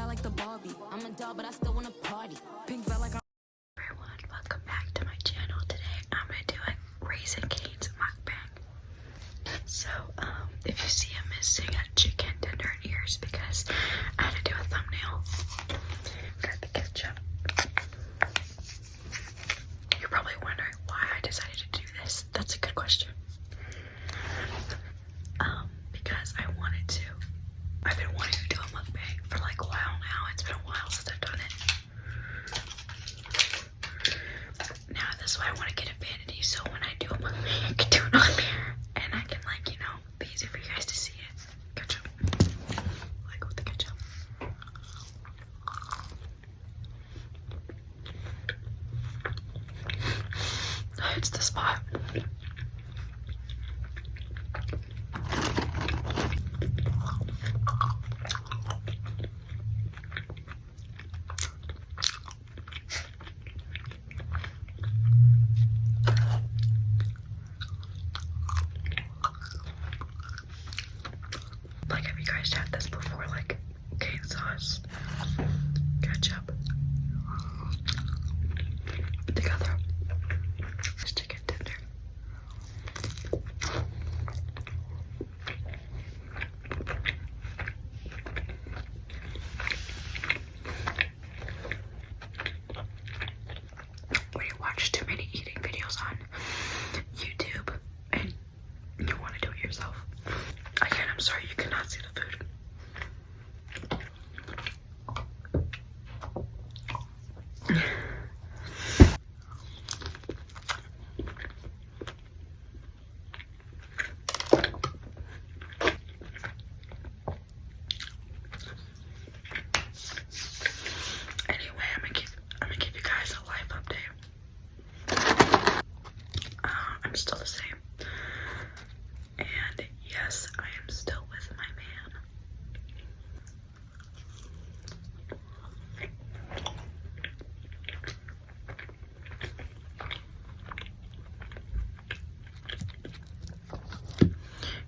like the Barbie. I'm a doll, but I still wanna party. Pink felt like Everyone, welcome back to my channel. Today I'm gonna do a Raisin Cane's mukbang. So, if you see I'm missing a chicken tender and ears because I had to do a thumbnail. Got the ketchup. You're probably wondering why I decided to do this. That's a good question. Because I wanted to. I've been wanting to do a mukbang for like a while now. It's been a while since I've done it. Now this is why I want to get a vanity, so when I do a mukbang I can do it on there and I can, like, you know, be easy for you guys to see it. Ketchup. Like with the ketchup. It's the spot. Like, have you guys had this before? Like, cane sauce, ketchup, together. This chicken tender. When you watch too many eating videos on YouTube and you want to do it yourself. Again, I'm sorry you cannot see the food. Anyway, I'm gonna give you guys a life update. I'm still the same. And yes, I am still with my man.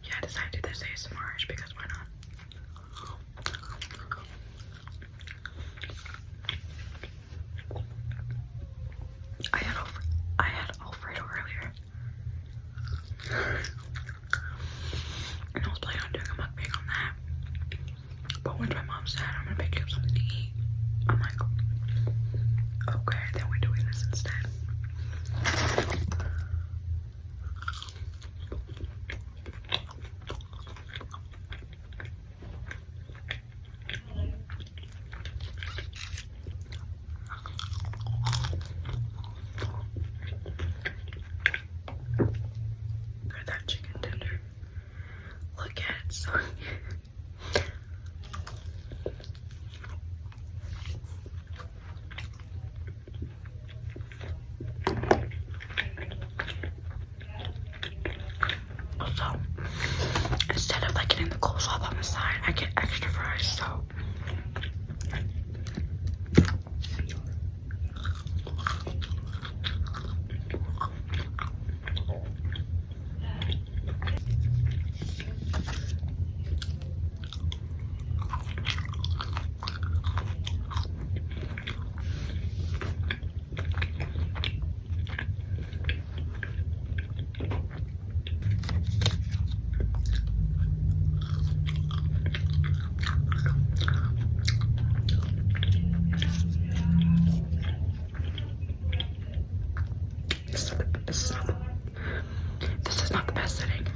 Yeah, I decided to do this ASMR because why not? I had Alfredo earlier. And I was planning on doing a mukbang on that. But when my mom said I'm gonna pick you up something to eat, I'm like, okay, then we're doing this instead. Look at that chicken tender. Look at it, so so instead of like getting the coleslaw on the side, I get extra fries, so this is not the best setting.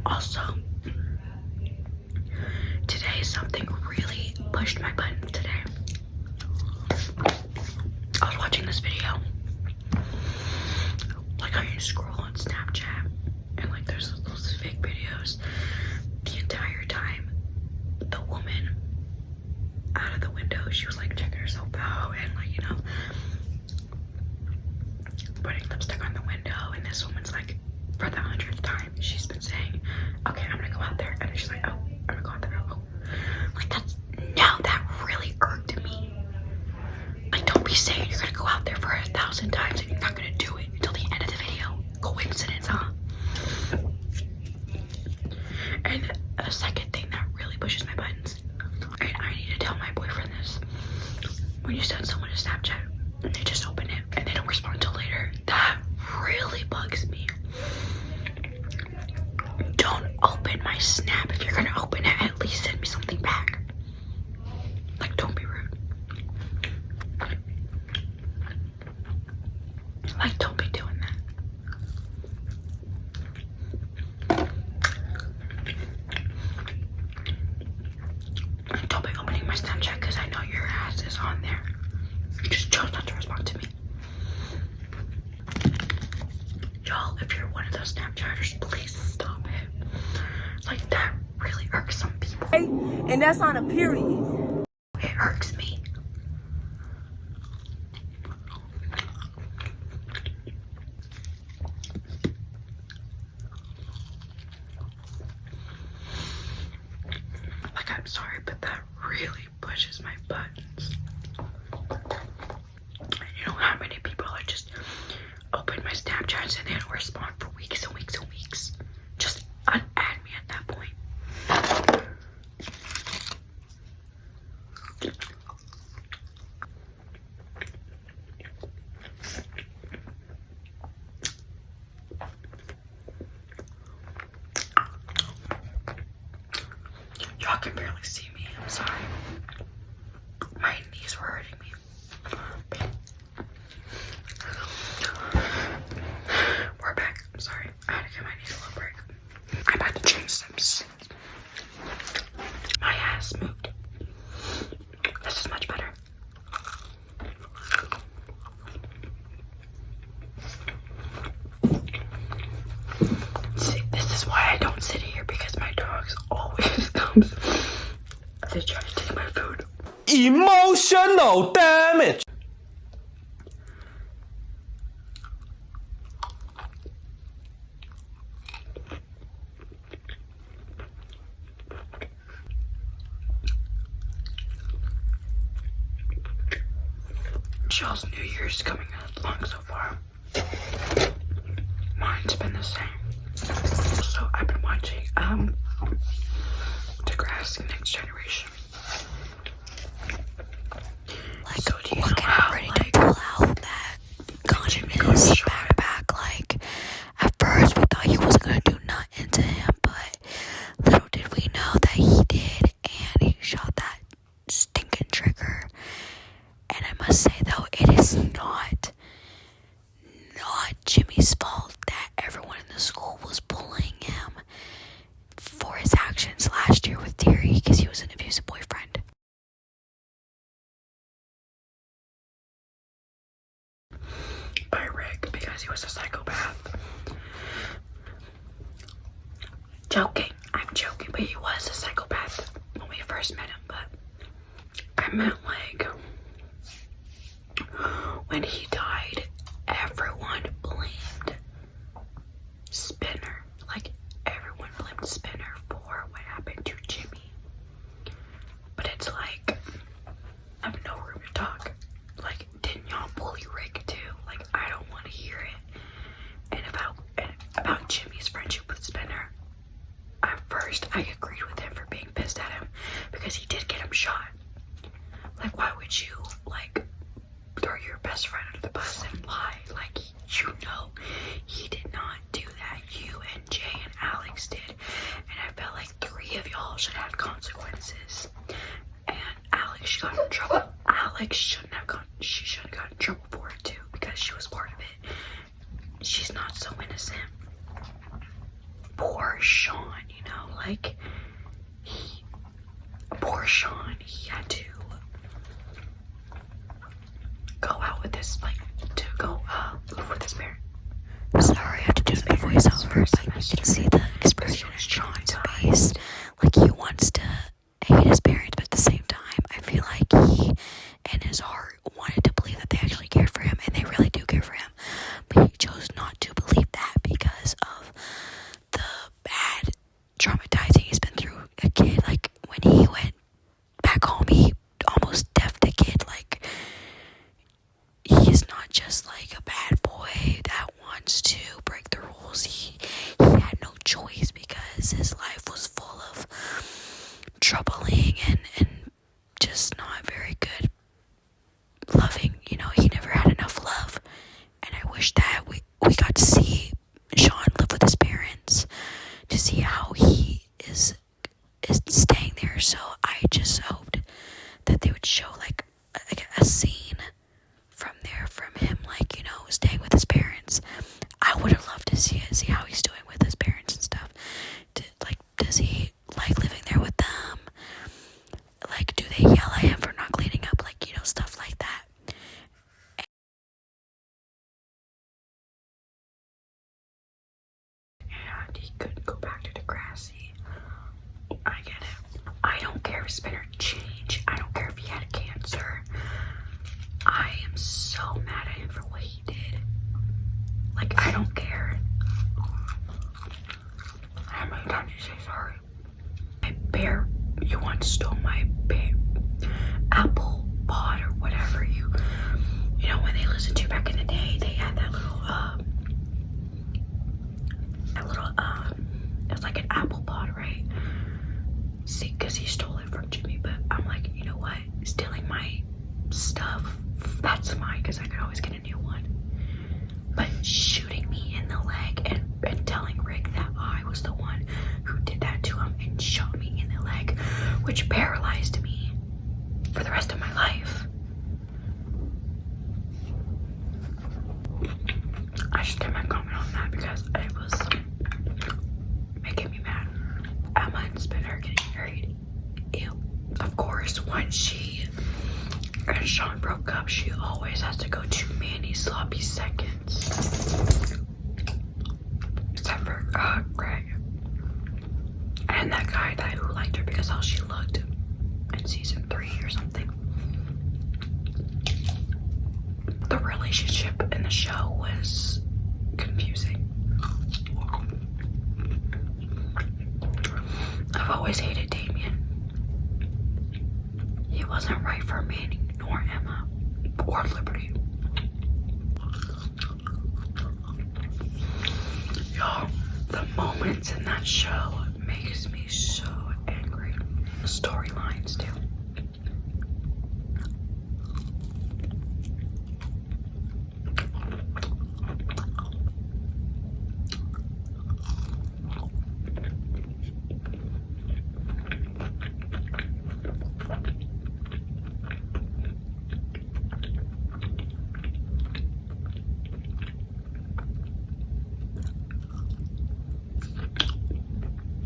Also, today something really pushed my buttons today. I was watching this video, like how you scroll on Snapchat and like there's those fake videos. The entire time the woman out of the window, she was like checking herself out and like, you know, putting lipstick on the window, and this woman's like, for the 100th time, she's been saying, okay, I'm gonna go out there, and then she's like, oh, I'm gonna go out there, oh. Like, that really irked me. Like, don't be saying you're gonna go out there for 1,000 times and you're not gonna do it until the end of the video. Coincidence, huh? And a second thing that really pushes my buttons, and I need to tell my boyfriend this, when you send someone a Snapchat and they just open it and they don't respond until later, that really bugs me. Don't open my Snap. If you're gonna open it, at least send me something back. Like, don't be rude. Like, don't be doing that. Don't be opening my Snapchat because I know your ass is on there. You just chose not to respond to me. Y'all, if you're one of those Snapchatters, please stop it. Like, that really irks some people. And that's on a period. It irks me. Like, I'm sorry, but that really pushes my buttons. And you know how many people are just open my Snapchats and they don't respond for weeks and weeks and weeks? Just unadd me at that point. Y'all can barely see me, I'm sorry. My knees were hurting me. We're back. I'm sorry. I had to give my knees a little break. I'm about to change some. My ass moved. This is much better. See, this is why I don't sit here, because my dogs always comes. They try to take my food. Emotional damage. Y'all's New Year's coming along so far. Mine's been the same. So I've been watching Degrassi Next Generation. Like, so do you look know at how, ready like, to pull out that gun in his backpack. Like, at first we thought he wasn't gonna do nothing to him, but little did we know that he did, and he shot that stinking trigger. And I must say though, it is not Jimmy's fault that everyone in the school was bullying him for his actions last year with Deary, because he was an abusive boyfriend. By Rick, because he was a psychopath. Joking. I'm joking, but he was a psychopath when we first met him, but I meant, like, when he died, everyone blamed Spinner. Like, everyone blamed Spinner for what happened to Jimmy. But it's like, I have no room to talk. Like, didn't y'all bully Rick too? Like, I don't want to hear it. And about Jimmy's friendship with Spinner, at first I agreed with him for being pissed at him because he did get him shot. Like, why would you, like, throw your best friend under the bus and lie? Like, you know he did not do that. You and Jay and Alex did. And I felt like 3 of y'all should have consequences. And Alex got in trouble. Alex shouldn't have gotten in trouble for it too, because she was part of it. She's not so innocent. Poor Sean, you know, like, poor Sean, he had to go out with this, like, to go live with his parents. Sorry, I had to do my voiceover, but you can see the expression in Sean's face. Like, he wants to hate his parents, but at the same time, I feel like he, in his heart, wanted to believe that they actually cared for him, and they really do care for him. But wish that we got to see Sean live with his parents, to see how he is staying there. So I just hoped that they would show like a scene from him, like, you know, staying with his parents. I would have loved to see how he's doing with his parents and stuff. Does he like living there with them? Like, do they yell at him for not cleaning up? Like, you know, stuff like that. And he couldn't go back to Degrassi. I get it. I don't care if Spinner changed. I don't care if he had cancer. I am so mad at him for what he did. Like, I don't care. How many times did you say sorry? My bear, you once stole my bear apple pod or whatever. You know, when they listened to you back in the day, they had that little it was like an apple pod, right? See, because he stole it from Jimmy. But I'm like, you know what? Stealing my stuff, that's fine, because I could always get a new one. But shooting me in the leg and telling Rick that I was the one who did that to him and shot me in the leg, which paralyzed me for the rest of my life. I just did my comment on that because it was making me mad. Emma and Spinner getting married. Ew. Of course, when she and Sean broke up, she always has to go to Manny's sloppy seconds. Except for Greg. And that guy who liked her because how she looked in season 3 or something. The relationship in the show was confusing. I've always hated Damien. He wasn't right for Manny, nor Emma, or Liberty. Y'all, the moments in that show makes me so angry. The storylines too.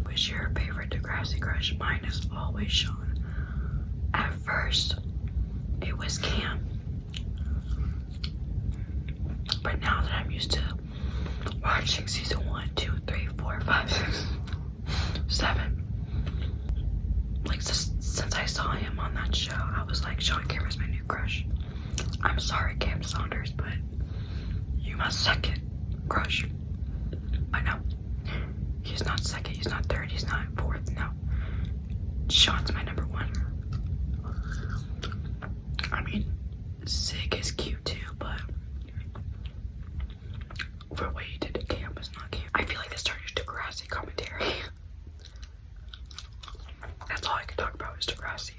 Who's your favorite Degrassi crush? Mine is always Sean. At first, it was Cam. But now that I'm used to watching season 1, 2, 3, 4, 5, 6, 7, like since I saw him on that show, I was like, Sean Cameron's my new crush. I'm sorry, Cam Saunders, but you my second crush. I know. He's not second, he's not third, he's not fourth, no. Sean's my number 1. I mean, Zig is cute too, but for what he did to Cam is not cute. I feel like this started Degrassi commentary. That's all I can talk about is Degrassi.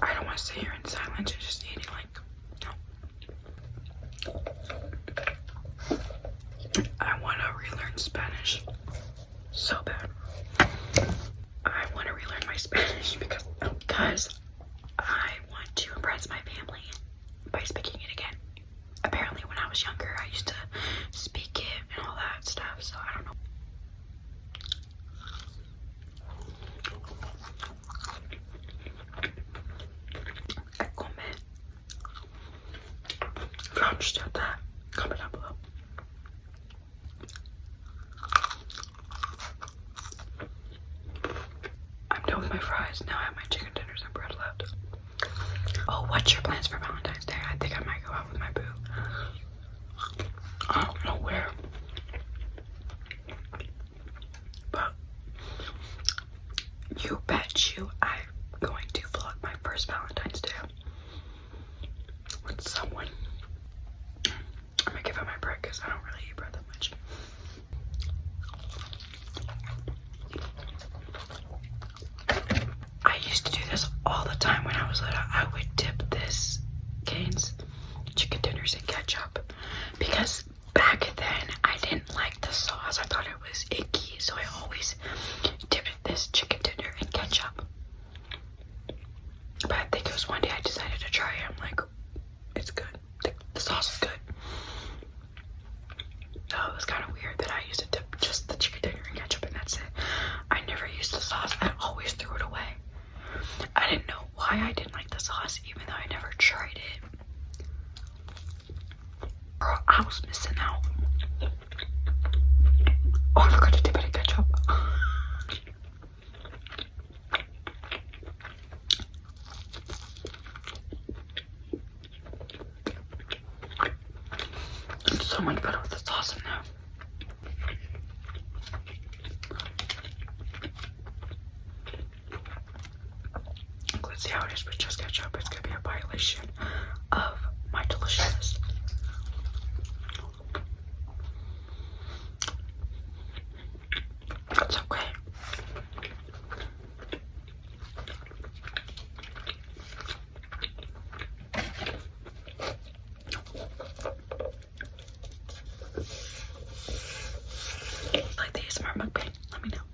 I don't want to sit here in silence and just eating like, I want to relearn Spanish so bad. I want to relearn my Spanish because I want to impress my family by speaking it again. Apparently when I was younger, I used to speak it and all that stuff, so I don't know. Comment. If you understood that, comment down below. I'm done with my fries. Now I have my chicken tenders and bread left. Oh, what's your plans for Valentine's Day? I think I might go out with my boo. I don't know where. But you bet you I'm going to vlog my first Valentine's Day with someone. I'm gonna give it my bread because I don't really eat bread that much. I used to do this all the time when I was little. I would because one day I decided to try it. I'm like, it's good. The sauce is good. So it was kind of weird that I used to dip just the chicken tender and ketchup and that's it. I never used the sauce. I always threw it away. I didn't know why I didn't like the sauce even though I never tried it. Girl, I was missing out. Oh, I forgot to dip it in ketchup. It's so much better with the sauce in there. Let's see how it is with just ketchup. It's gonna be a violation of my deliciousness. That's okay. Like the ASMR mukbang, let me know.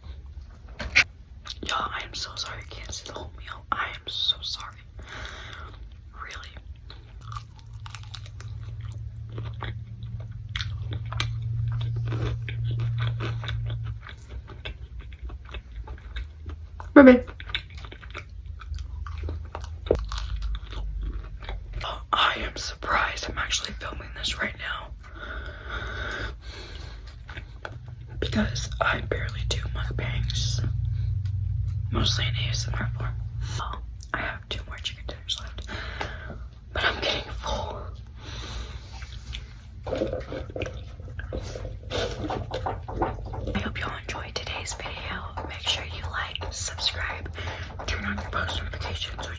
Y'all, I am so sorry I can't see the whole meal. I am so sorry. Really. Baby. Oh, I am surprised I'm actually filming this right now. Because I barely do mukbangs. Mostly in ASMR form. Oh, I have 2 more chicken tenders left. But I'm getting full. I hope y'all enjoyed today's video. Make sure you like, subscribe, turn on your post notifications so